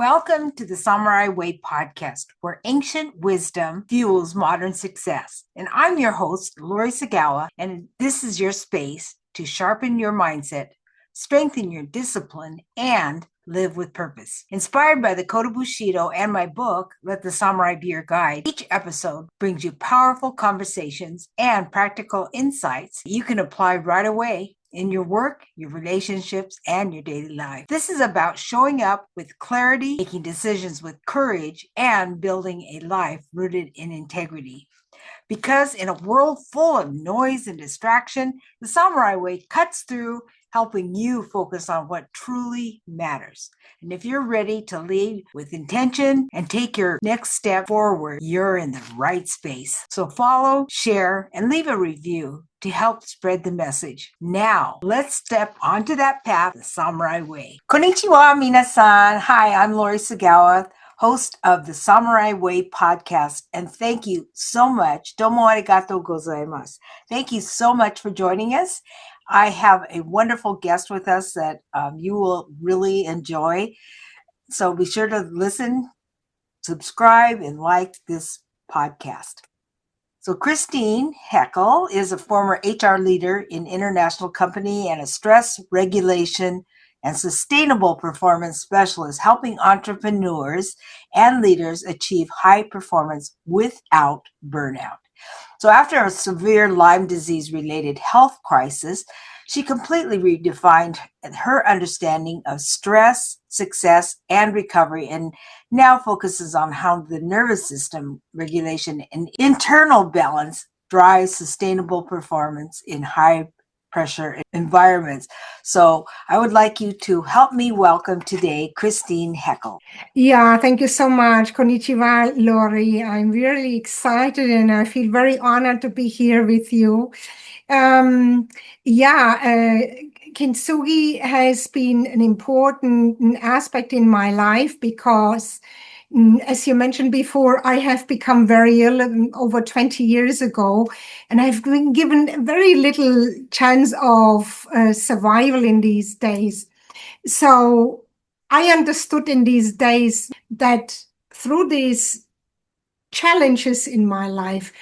Welcome to the Samurai Way podcast, where ancient wisdom fuels modern success. And I'm your host, Lori Sagawa, and this is your space to sharpen your mindset, strengthen your discipline, and live with purpose. Inspired by the Code of Bushido and my book, Let the Samurai Be Your Guide, each episode brings you powerful conversations and practical insights you can apply right away in your work, your relationships, and your daily life. This is about showing up with clarity, making decisions with courage, and building a life rooted in integrity. Because in a world full of noise and distraction, the Samurai Way cuts through, helping you focus on what truly matters. And if you're ready to lead with intention and take your next step forward, you're in the right space. So follow, share, and leave a review to help spread the message. Now, let's step onto that path, the Samurai Way. Konnichiwa, minasan. Hi, I'm Lori Sagawa, host of the Samurai Way podcast, and thank you so much. Domo arigatou gozaimasu. Thank you so much for joining us. I have a wonderful guest with us that you will really enjoy. So be sure to listen, subscribe, and like this podcast. So Christine Heckel is a former HR leader in international company and a stress regulation and sustainable performance specialist, helping entrepreneurs and leaders achieve high performance without burnout. So after a severe Lyme disease related health crisis, she completely redefined her understanding of stress, success, and recovery, and now focuses on how the nervous system regulation and internal balance drives sustainable performance in high pressure environments. So I would like you to help me welcome today Christine Heckel. Yeah, thank you so much. Konnichiwa, Lori. I'm really excited and I feel very honored to be here with you. Kintsugi has been an important aspect in my life because, as you mentioned before, I have become very ill over 20 years ago, and I've been given very little chance of survival in these days. So I understood in these days that through these challenges in my life,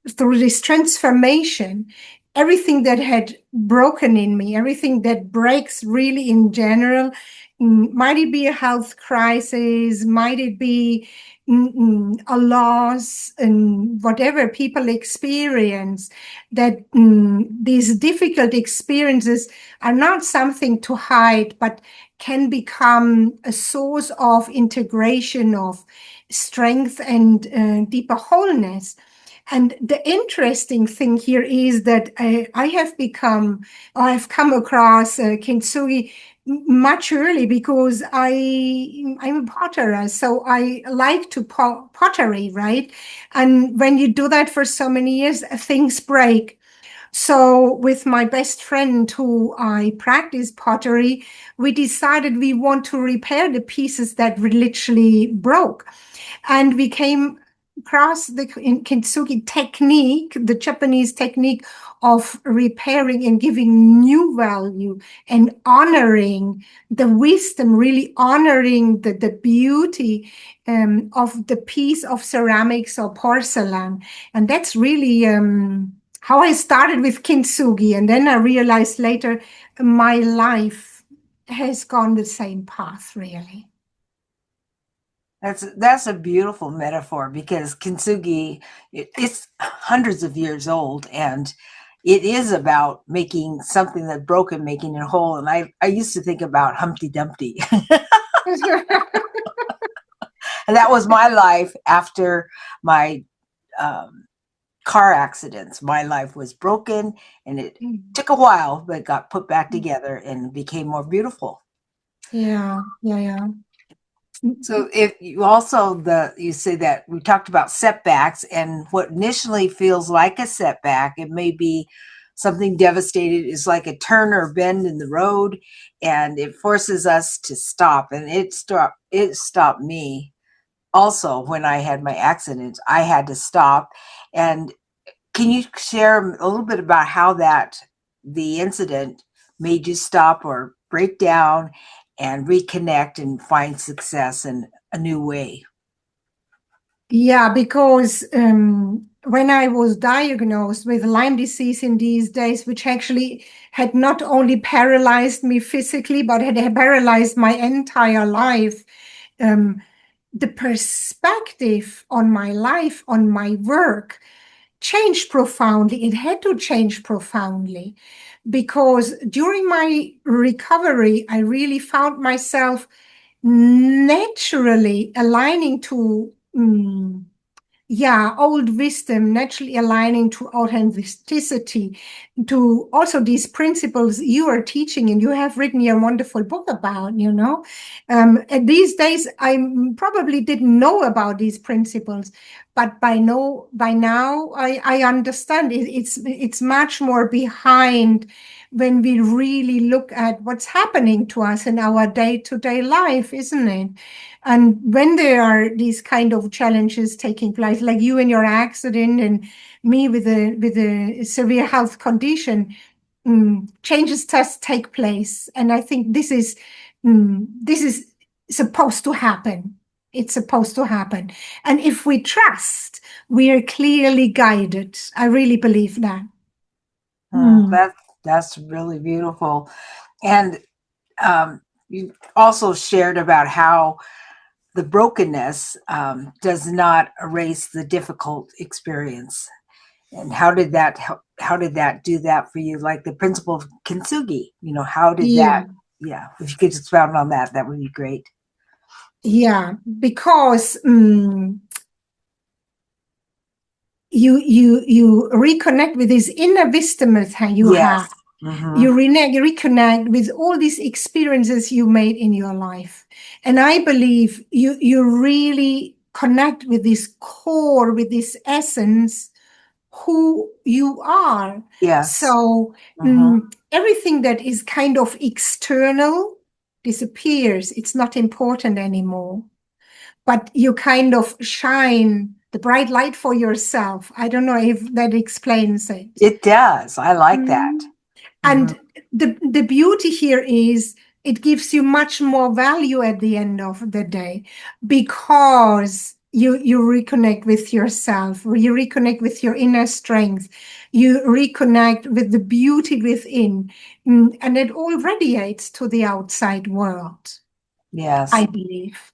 through this transformation, everything that had broken in me, everything that breaks really in general, might it be a health crisis, might it be a loss, and whatever people experience, that these difficult experiences are not something to hide, but can become a source of integration, of strength and deeper wholeness. And the interesting thing here is that I've come across Kintsugi much early because I'm a potterer, so I like to pottery, right? And when you do that for so many years, things break. So with my best friend who I practice pottery, we decided we want to repair the pieces that literally broke. And we came across the Kintsugi technique, the Japanese technique of repairing and giving new value and honoring the wisdom, really honoring the beauty of the piece of ceramics or porcelain. And that's really how I started with Kintsugi. And then I realized later my life has gone the same path, really. That's a beautiful metaphor because Kintsugi, it's hundreds of years old, and it is about making something that's broken, making it whole. And I used to think about Humpty Dumpty. And that was my life after my car accidents. My life was broken, and it took a while, but got put back together and became more beautiful. Yeah. So if you also you say that we talked about setbacks, and what initially feels like a setback, it may be something devastated, is like a turn or bend in the road, and it forces us to stop. And it stopped me also when I had my accident. I had to stop. And can you share a little bit about how the incident made you stop or break down, and reconnect and find success in a new way. Yeah, because when I was diagnosed with Lyme disease in these days, which actually had not only paralyzed me physically, but had paralyzed my entire life, the perspective on my life, on my work, changed profoundly. It had to change profoundly because during my recovery, I really found myself naturally aligning to old wisdom, naturally aligning to authenticity, to also these principles you are teaching and you have written your wonderful book about, and these days I probably didn't know about these principles, but by now I understand it's much more behind when we really look at what's happening to us in our day-to-day life, isn't it? And when there are these kind of challenges taking place, like you and your accident and me with a severe health condition, changes just take place. And I think this is supposed to happen. It's supposed to happen. And if we trust, we are clearly guided. I really believe that. That's really beautiful. And you also shared about how the brokenness does not erase the difficult experience. And how did that do that for you? Like the principle of Kintsugi, how did Yeah. that? Yeah, if you could expound on that, that would be great. Yeah, because you reconnect with this inner wisdom that you have. You reconnect with all these experiences you made in your life. And I believe you really connect with this core, with this essence, who you are. Yes. So everything that is kind of external disappears. It's not important anymore. But you kind of shine the bright light for yourself. I don't know if that explains it. It does. I like that. And the beauty here is it gives you much more value at the end of the day because you reconnect with yourself, you reconnect with your inner strength, you reconnect with the beauty within, and it all radiates to the outside world. Yes. I believe.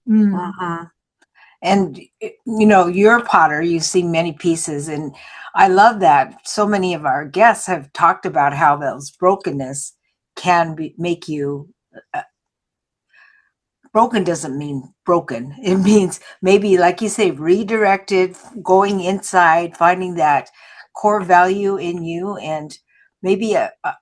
And, you're a potter, you've seen many pieces. And I love that so many of our guests have talked about how those brokenness can make you. Broken doesn't mean broken. It means maybe, like you say, redirected, going inside, finding that core value in you. And maybe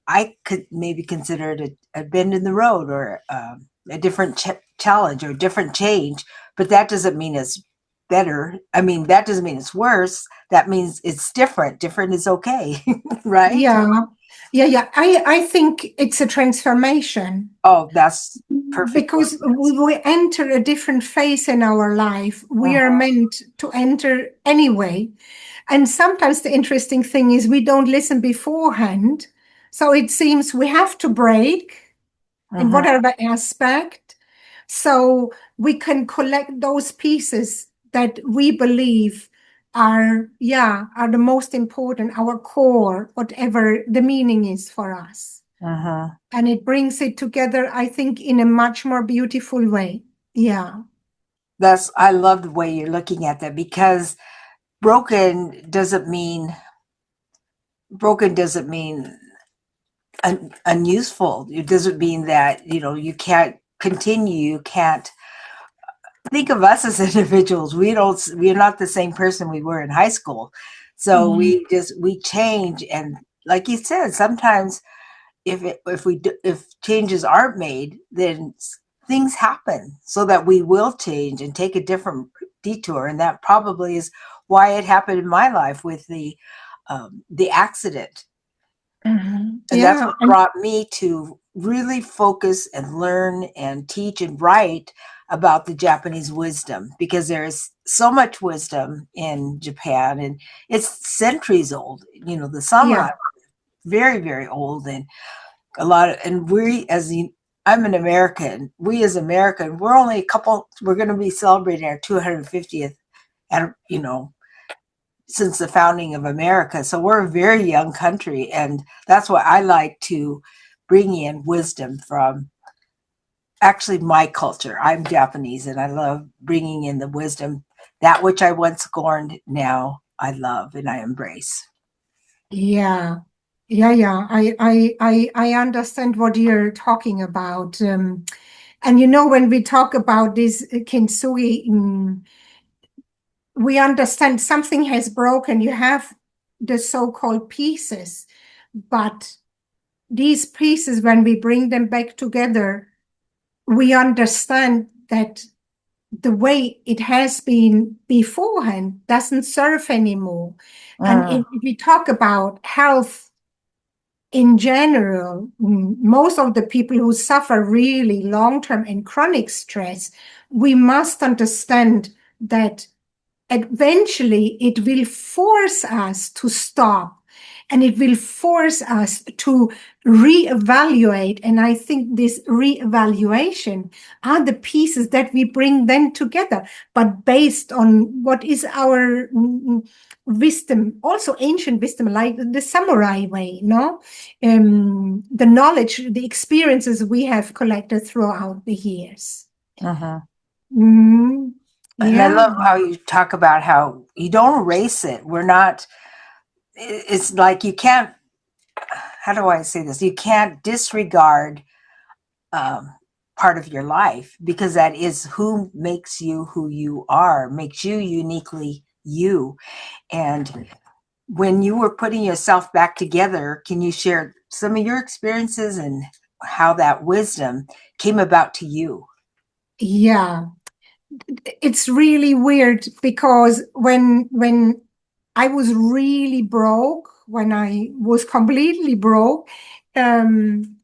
I could maybe consider it a bend in the road or a different challenge or a different change. But that doesn't mean it's better. I mean, that doesn't mean it's worse. That means it's different. Different is okay, right? Yeah. I think it's a transformation. Oh, that's perfect. Because we enter a different phase in our life. We are meant to enter anyway. And sometimes the interesting thing is we don't listen beforehand. So it seems we have to break in whatever aspect. So we can collect those pieces that we believe are the most important, our core, whatever the meaning is for us. And it brings it together, I think, in a much more beautiful way. Yeah. I love the way you're looking at that, because broken doesn't mean unuseful. It doesn't mean that, you can't continue, you can't think of us as individuals. We're not the same person we were in high school. So we change. And like you said, sometimes if changes aren't made, then things happen so that we will change and take a different detour. And that probably is why it happened in my life with the accident. And that's what brought me to really focus and learn and teach and write about the Japanese wisdom, because there is so much wisdom in Japan, and it's centuries old. The samurai, very, very old, and a lot of, and we as the I'm an American. We as American, we're going to be celebrating our 250th, and since the founding of America. So we're a very young country. And that's why I like to bring in wisdom from actually my culture. I'm Japanese and I love bringing in the wisdom. That which I once scorned, now I love and I embrace. Yeah. Yeah. I understand what you're talking about. And when we talk about this kintsugi, we understand something has broken. You have the so-called pieces, but these pieces, when we bring them back together, we understand that the way it has been beforehand doesn't serve anymore. And Mm, if we talk about health in general, most of the people who suffer really long-term and chronic stress, we must understand that eventually it will force us to stop, and it will force us to reevaluate. And I think this reevaluation are the pieces that we bring then together, but based on what is our wisdom, also ancient wisdom, like the samurai way, no? The knowledge, the experiences we have collected throughout the years. mhm. Mm, And I yeah. love how you talk about how you don't erase it. It's like you can't, how do I say this? You can't disregard um, part of your life because that is who makes you who you are, makes you uniquely you. And when you were putting yourself back together, can you share some of your experiences and how that wisdom came about to you? Yeah, it's really weird because when I was really broke, when I was completely broke, um,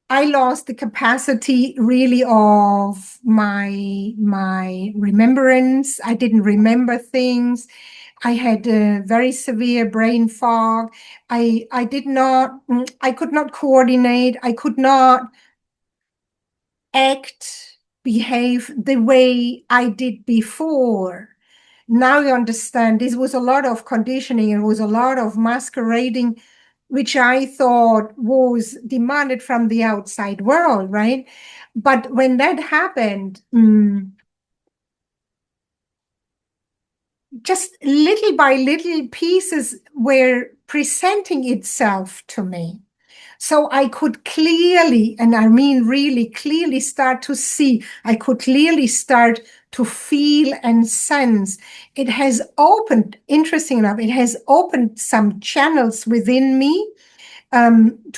I lost the capacity really of my remembrance. I didn't remember things. I had a very severe brain fog. I could not coordinate. I could not act, behave the way I did before. Now you understand this was a lot of conditioning, it was a lot of masquerading, which I thought was demanded from the outside world, right? But when that happened, just little by little pieces were presenting itself to me. So I could clearly, and I mean really clearly, start to see, I could clearly start to feel and sense. It has opened, interesting enough, it has opened some channels within me to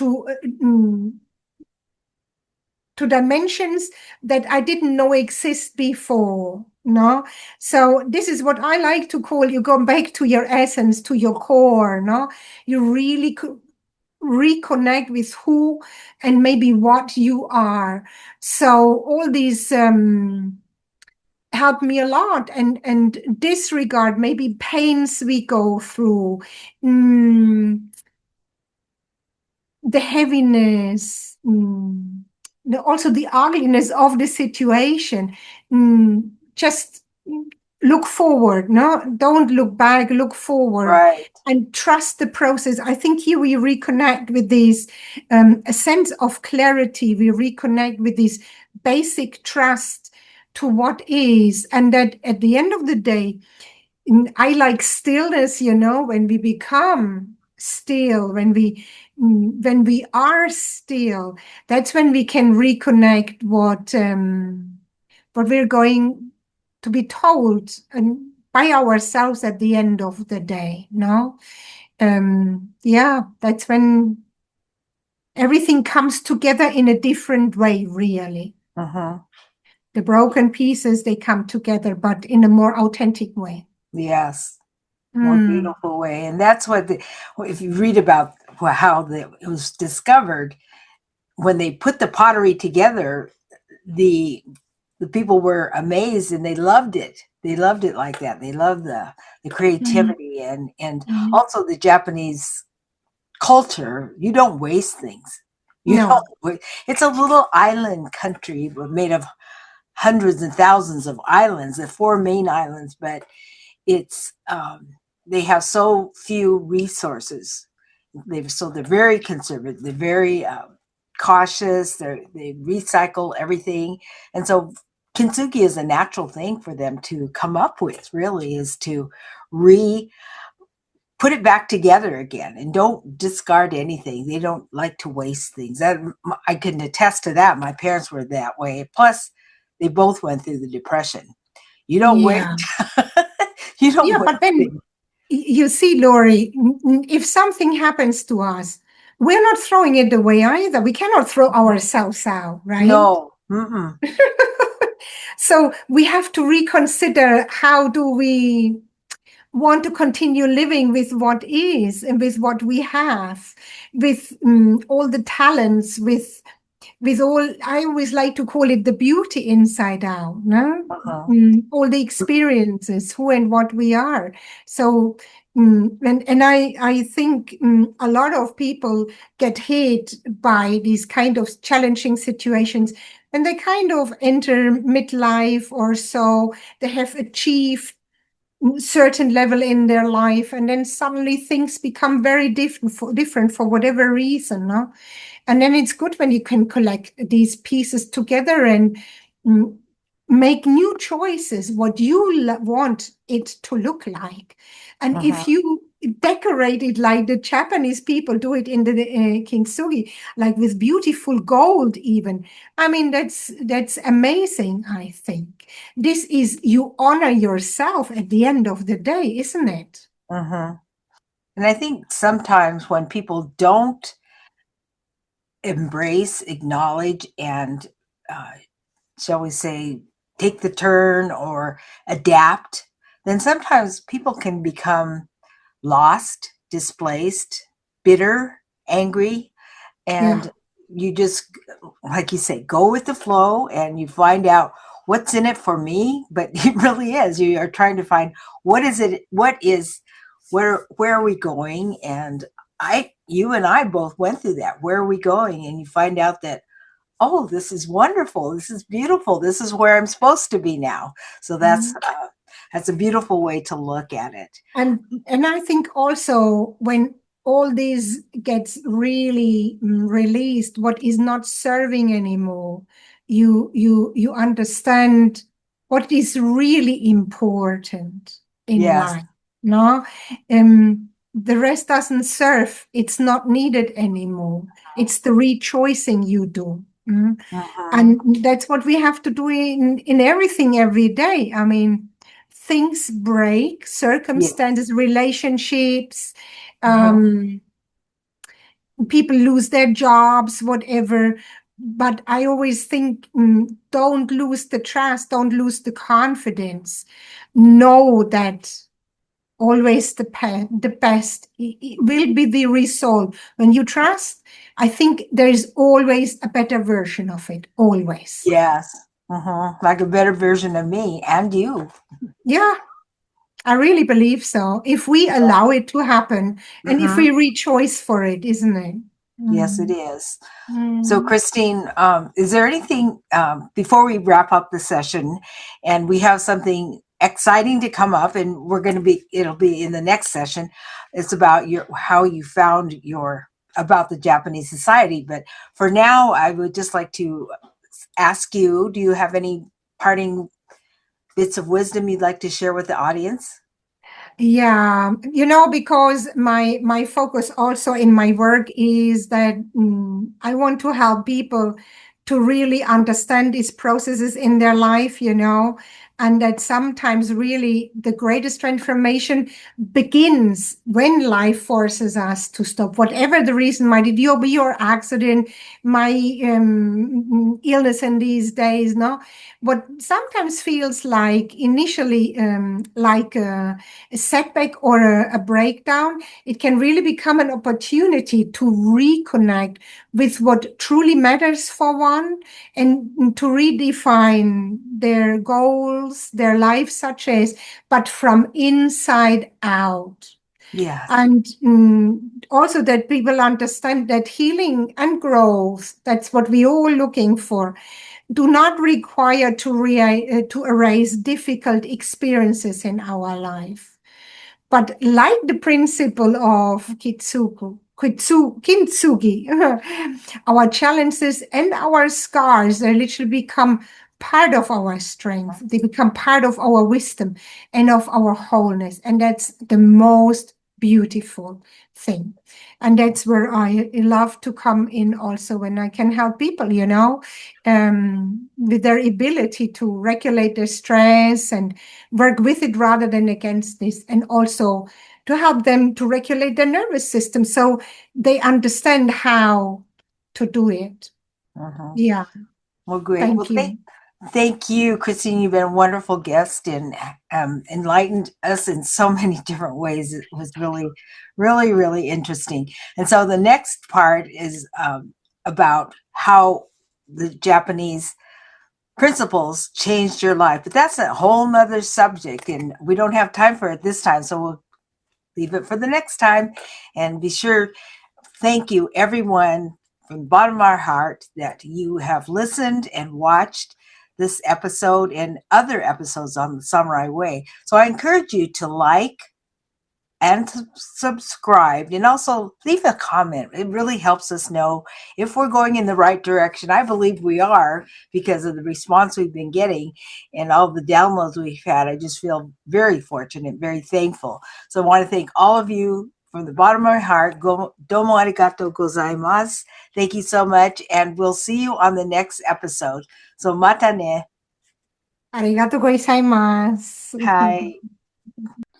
dimensions that I didn't know exist before. No, so this is what I like to call, you go back to your essence, to your core. No, you really could reconnect with who and maybe what you are. So all these help me a lot, and disregard maybe pains we go through, the heaviness, also the ugliness of the situation. Just look forward, no? Don't look back, look forward Right. and trust the process. I think here we reconnect with this a sense of clarity. We reconnect with this basic trust to what is, and that at the end of the day, I like stillness, when we become still, when we are still, that's when we can reconnect what we're going to be told and by ourselves at the end of the day. No, yeah, that's when everything comes together in a different way. Really, Mm-hmm. the broken pieces, they come together, but in a more authentic way. Yes. More Mm. beautiful way. And that's if you read about how it was discovered, when they put the pottery together, the the people were amazed and they loved it. They loved it like that. They loved the Mm. creativity and Mm. also the Japanese culture. You don't waste things. You No. know, it's a little island country made of hundreds and thousands of islands, the four main islands, but it's they have so few resources. They're very conservative. They're very cautious. They recycle everything, and so kintsugi is a natural thing for them to come up with. Really, is to re put it back together again and don't discard anything. They don't like to waste things. That I can attest to that. My parents were that way. Plus, they both went through the depression. You don't waste. Yeah. You don't Yeah, waste but then things. you see, Lori, if something happens to us, we're not throwing it away either. We cannot throw ourselves out, right? No. Mm-mm. So we have to reconsider, how do we want to continue living with what is and with what we have, with all the talents, with all, I always like to call it the beauty inside out, no? Uh-huh. All the experiences, who and what we are. So, and I think a lot of people get hit by these kind of challenging situations, and they kind of enter midlife or so. They have achieved certain level in their life, and then suddenly things become very different for whatever reason, no? And then it's good when you can collect these pieces together and mm, make new choices, what you want it to look like. And Uh-huh. if you decorate it like the Japanese people do it in the Kintsugi, like with beautiful gold even, I mean, that's amazing, I think. This is, you honor yourself at the end of the day, isn't it? Uh-huh. And I think sometimes when people don't embrace, acknowledge, and uh, shall we say, take the turn or adapt, then sometimes people can become lost, displaced, bitter, angry, Yeah. and you just, like you say, go with the flow and you find out what's in it for me. But it really is, you are trying to find what is it, where are we going. And you and I both went through that. Where are we going? And you find out that, oh, this is wonderful, this is beautiful, this is where I'm supposed to be now. So that's a beautiful way to look at it. And I think also when all this gets really released, what is not serving anymore, you understand what is really important in Yes. life. No, the rest doesn't serve. It's not needed anymore. It's the rejoicing you do. Mhm. And that's what we have to do in everything every day. I mean, things break, Yeah. circumstances, relationships, Uh-huh. um, people lose their jobs, whatever. But I always think, don't lose the trust, don't lose the confidence. Know that always the best will be the result. When you trust, I think there is always a better version of it, always. Yes. Like a better version of me and you. Yeah, I really believe so. If we allow it to happen and if Hmm. we rejoice for it, isn't it? Yes, it Mm. is. So, Mm. Christine, is there anything before we wrap up the session, and we have something exciting to come up, and it'll be in the next session. It's about how you found about the Japanese society. But for now, I would just like to ask you, do you have any parting bits of wisdom you'd like to share with the audience? Yeah, because my focus also in my work is that I want to help people to really understand these processes in their life, and that sometimes really the greatest transformation begins when life forces us to stop, whatever the reason might be your accident, my illness in these days, no? What sometimes feels like initially like a setback or a breakdown, it can really become an opportunity to reconnect with what truly matters for one and to redefine their goals, their life, such as, but from inside out. Yes. And also that people understand that healing and growth, that's what we're all looking for, do not require to erase difficult experiences in our life. But like the principle of Kintsugi, our challenges and our scars, they literally become part of our strength. They become part of our wisdom and of our wholeness. And that's the most beautiful thing. And that's where I love to come in also when I can help people, with their ability to regulate their stress and work with it rather than against this, and also to help them to regulate their nervous system so they understand how to do it. Mm-hmm. Yeah. Well, great. Thank you. Thank you, Christine. You've been a wonderful guest and enlightened us in so many different ways. It was really, really, really interesting. And so the next part is about how the Japanese principles changed your life. But that's a whole nother subject, and we don't have time for it this time. So we'll leave it for the next time. And be sure, thank you, everyone, from the bottom of our heart, that you have listened and watched this episode and other episodes on the Samurai Way. So I encourage you to like and to subscribe, and also leave a comment. It really helps us know if we're going in the right direction. I believe we are, because of the response we've been getting and all the downloads we've had. I just feel very fortunate, very thankful. So I want to thank all of you from the bottom of my heart. Domo arigato gozaimasu. Thank you so much, and we'll see you on the next episode. So mata ne. Arigato gozaimasu. Hi.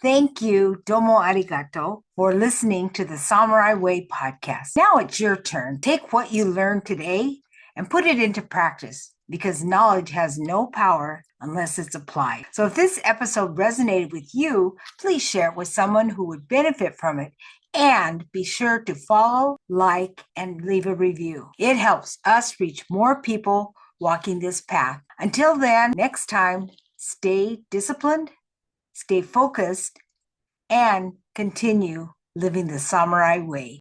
Thank you, domo arigato, for listening to the Samurai Way podcast. Now it's your turn. Take what you learned today and put it into practice, because knowledge has no power unless it's applied. So if this episode resonated with you, please share it with someone who would benefit from it. And be sure to follow, like, and leave a review. It helps us reach more people walking this path. Until then, next time, stay disciplined, stay focused, and continue living the Samurai Way.